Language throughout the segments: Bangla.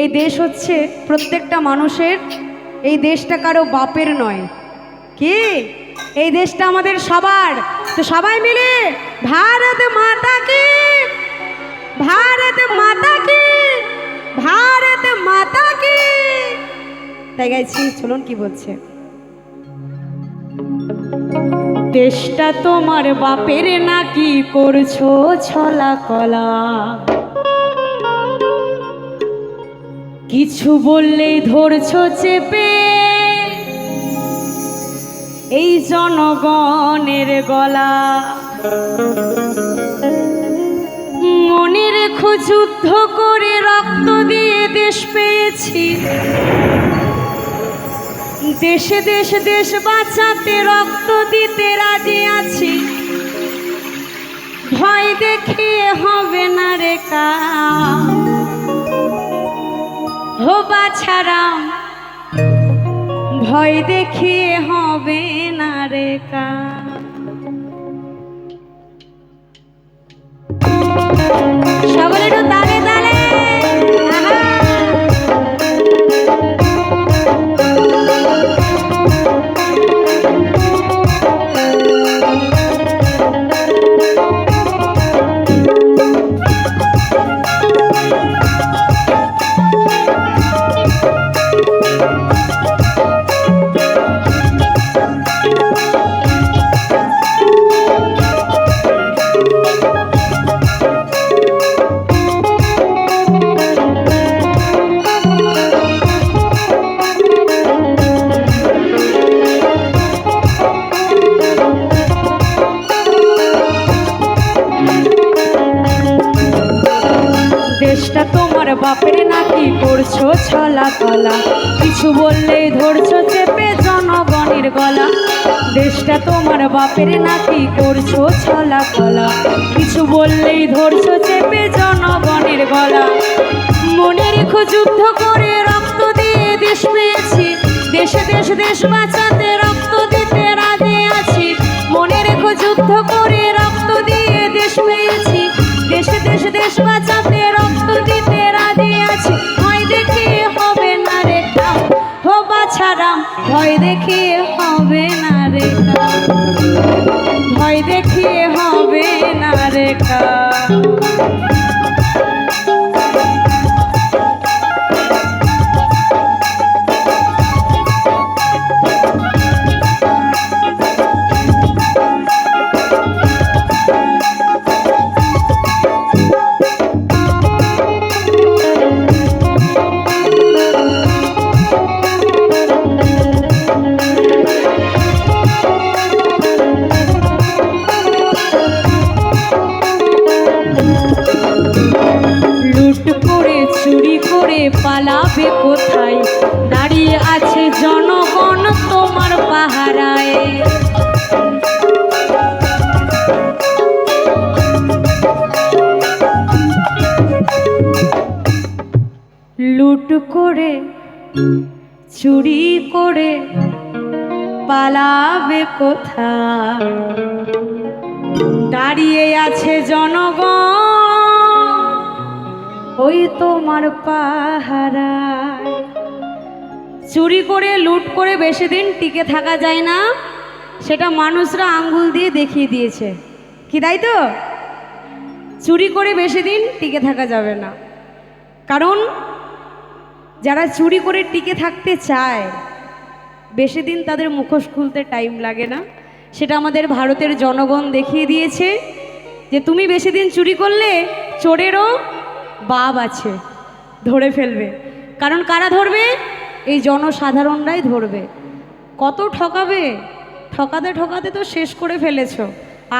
এই দেশ হচ্ছে প্রত্যেকটা মানুষের, এই দেশটা কারো বাপের নয়, কি এই দেশটা আমাদের সবার। তো সবাই মিলে ভারত মাতা কি, ভারত মাতা কি, ভারত মাতা কি, তাই গাইছি। চলুন কি বলছে, দেশটা তোমার বাপের নাকি করছো ছলা কলা, কিছু বললেই ধরছো চেপে এই জনগণের গলা। মনে রেখো যুদ্ধ করে রক্ত দিয়ে দেশ পেয়েছি, দেশে দেশ দেশ বাঁচাতে রক্ত দিতে রাজি আছি। ভয় দেখিয়ে হবে না রে কাম, হো বাছারাম, ভয় দেখিয়ে হবে না রে কাম। সকলে একটু তালে তালে। দেশটা তোমার বাপের নাকি করছো ছলা কলা, কিছু বললেই ধরছো চেপে জনগণের গলা। দেশটা তোমার বাপের নাকি করছো ছলা কলা, কিছু বললেই ধরছো চেপে জনগণের গলা। মনে রেখো যুদ্ধ করে রক্ত দিয়ে দেশ পেয়েছি, দেশে দেশ দেশ বাঁচাতে রক্ত দিতে রাজি আছি। মনে রেখো যুদ্ধ করে রক্ত দিয়ে দেশ পেয়েছি, দেশে দেশ দেশ বাঁচাতে রক্ত দিতে রাজি আছি। ভয় দেখিয়ে হবে না রে কাম, হো বাছারাম, ভয় দেখিয়ে হবে না রে কাম, ভয় দেখিয়ে হবে না রে কাম। পালাবে কোথায়, দাঁড়িয়ে আছে জনগণ তোমার পাহারায়। লুট করে চুরি করে পালাবে কোথায়, দাঁড়িয়ে আছে জনগণ ওই তোমার পাহারায়। চুরি করে লুট করে বেশি দিন টিকে থাকা যায় না, সেটা মানুষরা আঙ্গুল দিয়ে দেখিয়ে দিয়েছে, কি তাই তো? চুরি করে বেশি দিন টিকে থাকা যাবে না, কারণ যারা চুরি করে টিকে থাকতে চায় বেশি দিন তাদের মুখোশ খুলতে টাইম লাগে না। সেটা আমাদের ভারতের জনগণ দেখিয়ে দিয়েছে যে তুমি বেশি দিন চুরি করলে চোরেরও বাপ আছে, ধরে ফেলবে। কারণ কারা ধরবে? এই জনসাধারণরাই ধরবে। কত ঠকাবে, ঠকাতে ঠকাতে তো শেষ করে ফেলেছ,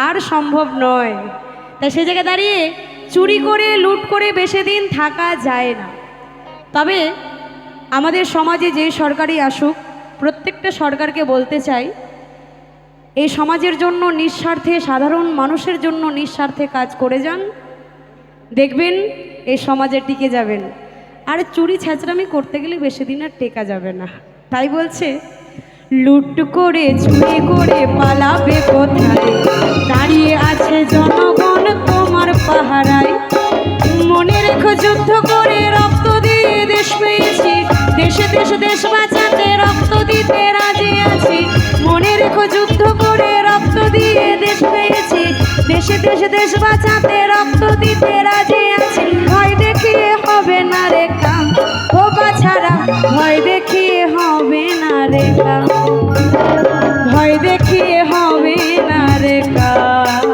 আর সম্ভব নয়। তাই সে জায়গায় দাঁড়িয়ে চুরি করে লুট করে বেশি দিন থাকা যায় না। তবে আমাদের সমাজে যে সরকারই আসুক, প্রত্যেকটা সরকারকে বলতে চাই, এই সমাজের জন্য নিঃস্বার্থে, সাধারণ মানুষের জন্য নিঃস্বার্থে কাজ করে যান, দেখবেন এই সমাজে টিকে যাবেন। আর চুরি ছ্যাঁচড়ামি করতে গেলে বেশি দিন আর টেকা যাবে না। তাই বলছে লুট করে চুরি করে পালাবে কোথায়, দাঁড়িয়ে আছে জনগণ তোমার পাহারায়। মনে রেখো যুদ্ধ করে রক্ত দিয়ে দেশ দেশ দেশ বাঁচাতে রক্ত দিতে রাজি আছি। মনে রেখো যুদ্ধ করে রক্ত দিয়ে দেশ পেয়েছি। দেশে দেশে দেশ বাঁচাতে রক্ত দিতে রাজি আছি। ভয় দেখিয়ে হবে না রে কাম, ও বাছারা ভয় দেখিয়ে হবে না রে কাম, ভয় দেখিয়ে হবে না রে কাম।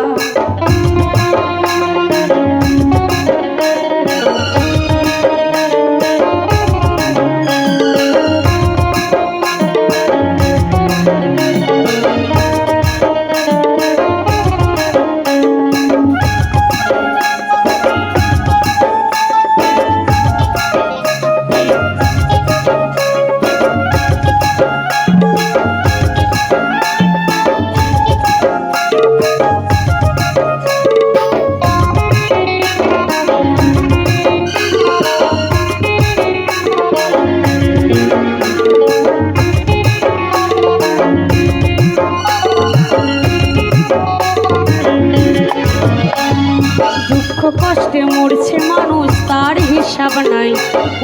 কষ্টে মরছে মানুষ তার হিসাব নাই।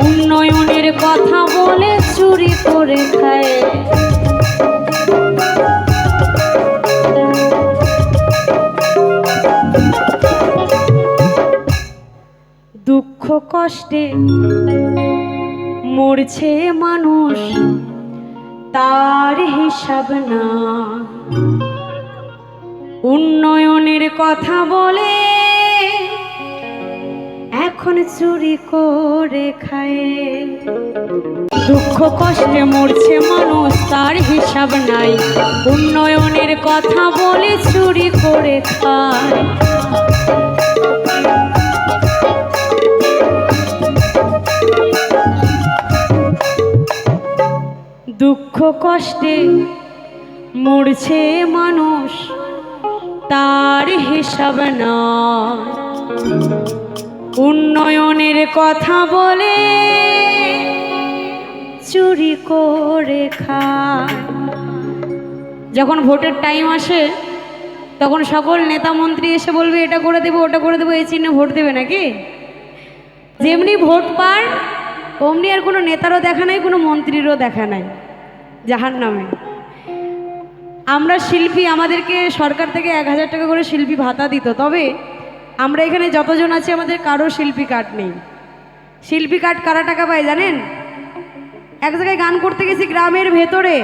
উন্নয়নের কথা বলে চুরি করে খায়। দুঃখ কষ্টে মরছে মানুষ তার হিসাব না। উন্নয়নের কথা বলে এখন চুরি করে খায়। দুঃখ কষ্টে মরছে মানুষ তার হিসাব নাই। উন্নয়নের কথা বলে চুরি করে খায়। দুঃখ কষ্টে মরছে মানুষ তার হিসাব নয়। উন্নয়নের কথা বলে চুরি করে খায়। যখন ভোটের টাইম আসে তখন সকল নেতা মন্ত্রী এসে বলবে এটা করে দেবো ওটা করে দেবো, এই চিহ্নে ভোট দেবে নাকি? যেমনি ভোট পান অমনি আর কোনো নেতারও দেখা নাই, কোনো মন্ত্রীরও দেখা নাই, জাহান্নামে। আমরা শিল্পী, আমাদেরকে সরকার থেকে 1000 টাকা করে শিল্পী ভাতা দিত, তবে আমরা এখানে যতজন আছি আমাদের কারো শিল্পী কার্ড নেই। শিল্পী কার্ড কারা টাকা পায় জানেন? এক জায়গায় গান করতে গেছি গ্রামের ভেতরে,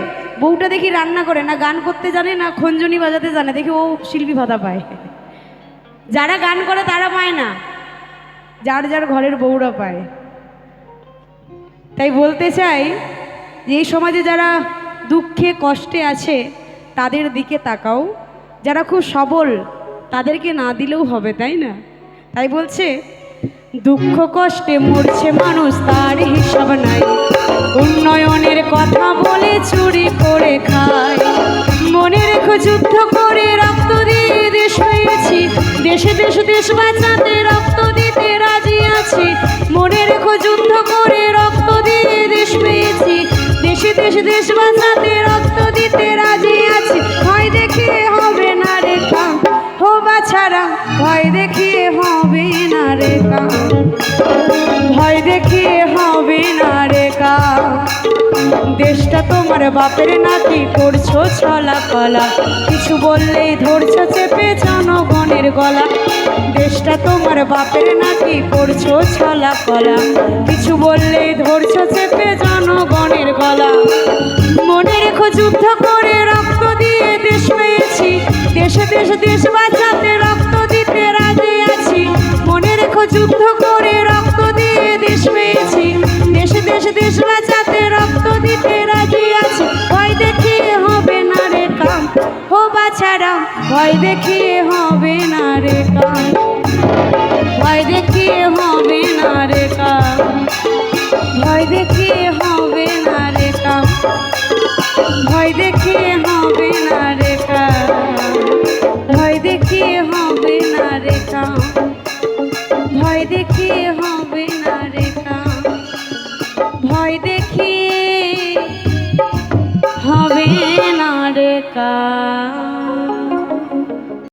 বউটা দেখি রান্না করে, না গান করতে জানে না খঞ্জনি বাজাতে জানে, দেখি ও শিল্পী ভাতা পায়। যারা গান করে তারা পায় না, যার যার ঘরের বউরা পায়। তাই বলতে চাই যে এই সমাজে যারা দুঃখে কষ্টে আছে তাদের দিকে তাকাও, যারা খুব সবল তাদেরকে না দিলেও হবে, তাই না? তাই বলছে দুঃখ কষ্টে মরছে মানুষ তার হিসাব নাই। উন্নয়নের কথা বলে চুরি করে খায়। মনে রেখো যুদ্ধ করে রক্ত দিয়ে দেশ পেয়েছি। দেশে দেশ দেশ বাঁচাতে রক্ত দিতে রাজি আছি। মনে রেখো যুদ্ধ করে রক্ত দিয়ে দেশ পেয়েছি। দেশে দেশ দেশ বাঁচাতে রক্ত দিতে রাজি আছি। ভয় দেখিয়ে হবে না রে কাম, ও বাছারা ভয় দেখিয়ে হবে না রে কাম, ভয় দেখিয়ে হবে না রে কাম। দেশটা তোমার বাপের নাকি করছো ছলা কলা, কিছু বললেই ধরছো চেপে জনগণের গলা। দেশটা তোমার বাপের নাকি করছো ছলা কলা, কিছু বললেই ধরছো চেপে জনগণের গলা। মনে রেখো যুদ্ধ করে রক্ত দিয়ে দেশ পেয়েছি। দেশে দেশে দেশ বাঁচাতে রক্ত দিতে রাজি আছি। মনে রেখো যুদ্ধ করে রক্ত দিয়ে দেশ পেয়েছি। দেশে দেশে দেশ বাঁচাতে রক্ত দিতে রাজি আছি। ভয় দেখিয়ে হবে না রে কাম, ও বাছারা ভয় দেখিয়ে হবে না রে কাম, ভয় দেখিয়ে হবে না রে কাম, ভয় দেখিয়ে হবে না রে কাম, ভয় দেখিয়ে হবে না রে কাম, ভয় দেখিয়ে হবে না রে কাম, ভয় দেখিয়ে